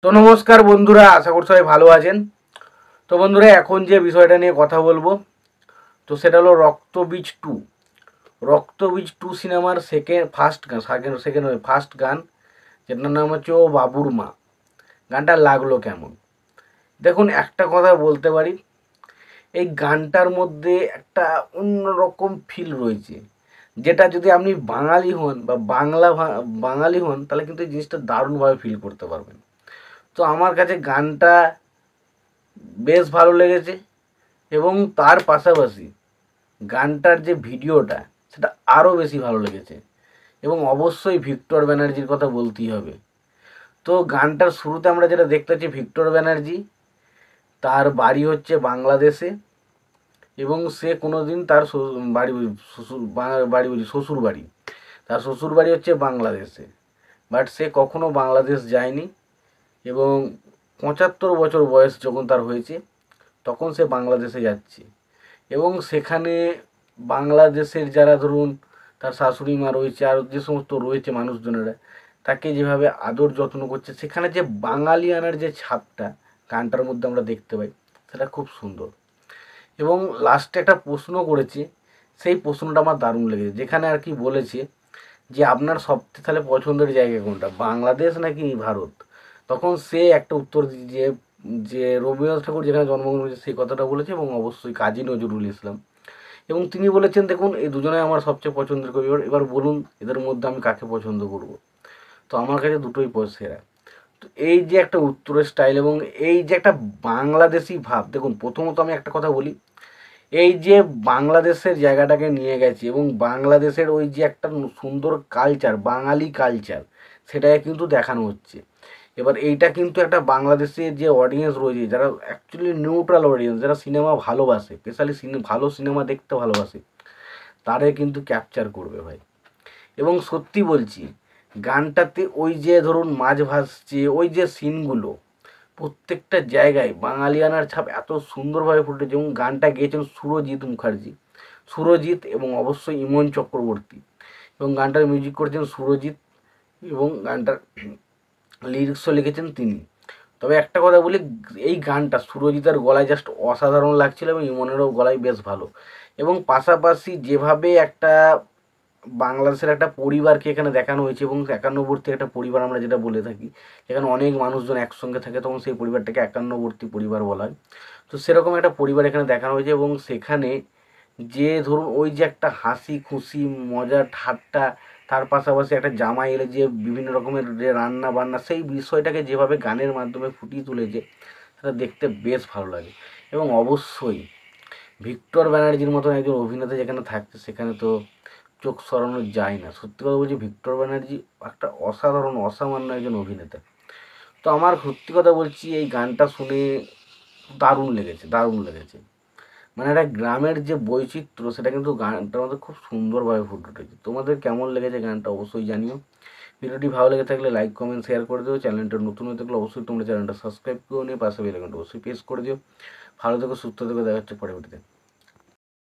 তো নমস্কার বন্ধুরা, আশা করি সবাই ভালো আছেন। তো বন্ধুরা, এখন যে বিষয়টা নিয়ে কথা বলবো তো সেটা হলো রক্তবীজ টু সিনেমার ফার্স্ট গান, যেটার নাম হচ্ছে ও বাবুর মা। গানটা লাগলো কেমন? দেখুন, একটা কথা বলতে পারি, এই গানটার মধ্যে একটা অন্যরকম ফিল রয়েছে, যেটা যদি আপনি বাঙালি হন বা বাঙালি হন তাহলে কিন্তু এই জিনিসটা দারুণভাবে ফিল করতে পারবেন। তো আমার কাছে গানটা বেশ ভালো লেগেছে, এবং তার পাশাপাশি গানটার যে ভিডিওটা সেটা আরও বেশি ভালো লেগেছে। এবং অবশ্যই ভিক্টর ব্যানার্জির কথা বলতেই হবে। তো গানটার শুরুতে আমরা যেটা দেখতে পাচ্ছি, ভিক্টর ব্যানার্জি তার বাড়ি হচ্ছে বাংলাদেশে, এবং সে কোনো দিন তার বাড়ি বাড়ি বলছি শ্বশুর বাড়ি, তার শ্বশুর বাড়ি হচ্ছে বাংলাদেশে, বাট সে কখনো বাংলাদেশ যায়নি। এবং 75 বছর বয়স যখন তার হয়েছে তখন সে বাংলাদেশে যাচ্ছে, এবং সেখানে বাংলাদেশের যারা ধরুন তার শাশুড়ি মা রয়েছে আর যে সমস্ত রয়েছে মানুষজনেরা তাকে যেভাবে আদর যত্ন করছে, সেখানে যে বাঙালিয়ানার যে ছাপটা গানটার মধ্যে আমরা দেখতে পাই সেটা খুব সুন্দর। এবং লাস্টে একটা প্রশ্ন করেছে, সেই প্রশ্নটা আমার দারুণ লেগেছে, যেখানে আর কি বলেছে যে আপনার সবথেকে তাহলে পছন্দের জায়গা কোনটা, বাংলাদেশ নাকি ভারত? তখন সে একটা উত্তর দিয়ে যে যে রবীন্দ্রনাথ ঠাকুর যেখানে জন্মগ্রহণ করেছে সেই কথাটা বলেছে, এবং অবশ্যই কাজী নজরুল ইসলাম। এবং তিনি বলেছেন, দেখুন এই দুজনে আমার সবচেয়ে পছন্দের কবি, এবার বলুন এদের মধ্যে আমি কাকে পছন্দ করব? তো আমার কাছে দুটোই সেরা। তো এই যে একটা উত্তরের স্টাইল এবং এই যে একটা বাংলাদেশি ভাব, দেখুন প্রথমত আমি একটা কথা বলি, এই যে বাংলাদেশের জায়গাটাকে নিয়ে গেছে এবং বাংলাদেশের ওই যে একটা সুন্দর কালচার, বাঙালি কালচার, সেটাকে কিন্তু দেখানো হচ্ছে। এবার এইটা কিন্তু একটা বাংলাদেশের যে অডিয়েন্স রয়েছে, যারা অ্যাকচুয়ালি নিউট্রাল অডিয়েন্স, যারা সিনেমা ভালোবাসে, স্পেশালি ভালো সিনেমা দেখতে ভালোবাসে, তারে কিন্তু ক্যাপচার করবে ভাই। এবং সত্যি বলছি, গানটাতে ওই যে ধরুন মাছ ভাসছে, ওই যে সিনগুলো, প্রত্যেকটা জায়গায় বাঙালিয়ানার ছাপ এত সুন্দরভাবে ফুটেছে। এবং গানটা গেয়েছেন সুরজিৎ এবং অবশ্যই ইমন চক্রবর্তী, এবং গানটার মিউজিক করেছেন সুরজিৎ, এবং গানটার লিরিক্সও লিখেছেন তিনি। তবে একটা কথা বলি, এই গানটা সুরজিতের গলায় জাস্ট অসাধারণ লাগছিল, এবং ইমনেরও গলায় বেশ ভালো। এবং পাশাপাশি যেভাবে একটা বাংলাদেশের একটা পরিবারকে এখানে দেখানো হয়েছে, এবং একান্নবর্তী একটা পরিবার আমরা যেটা বলে থাকি, এখানে অনেক মানুষজন একসঙ্গে থাকে, তখন সেই পরিবারটাকে একান্নবর্তী পরিবার বলা হয়। তো সেরকম একটা পরিবার এখানে দেখানো হয়েছে, এবং সেখানে যে ধরুন ওই যে একটা হাসি খুশি মজা ঠাট্টা, তার পাশাপাশি একটা জামাই এলে যে বিভিন্ন রকমের যে রান্না বান্না, সেই বিষয়টাকে যেভাবে গানের মাধ্যমে ফুটিয়ে তুলেছে, সেটা দেখতে বেশ ভালো লাগে। এবং অবশ্যই ভিক্টর ব্যানার্জির মতন একজন অভিনেতা যেখানে থাকছে, সেখানে তো চোখ সরানো যায় না। সত্যি কথা বলছি, ভিক্টর ব্যানার্জি একটা অসাধারণ অসামান্য একজন অভিনেতা। তো আমার সত্যি কথা বলছি, এই গানটা শুনে দারুণ লেগেছে। মানে একটা গ্রামের যে বৈচিত্র্য, সেটা কিন্তু গানটার মধ্যে খুব সুন্দরভাবে ফুটে উঠেছে। তোমাদের কেমন লেগেছে গানটা অবশ্যই জানিও। ভিডিওটি ভালো লেগে থাকলে লাইক কমেন্ট শেয়ার করে দিও। চ্যানেলটা নতুন হয়ে থাকলে অবশ্যই তোমরা চ্যানেলটা সাবস্ক্রাইব করে নিয়ে পাশে বেল আইকনটা অবশ্যই প্রেস করে দিও। ভালো থেকো, সুস্থ থেকো, দেখা হচ্ছে পরবর্তীতে।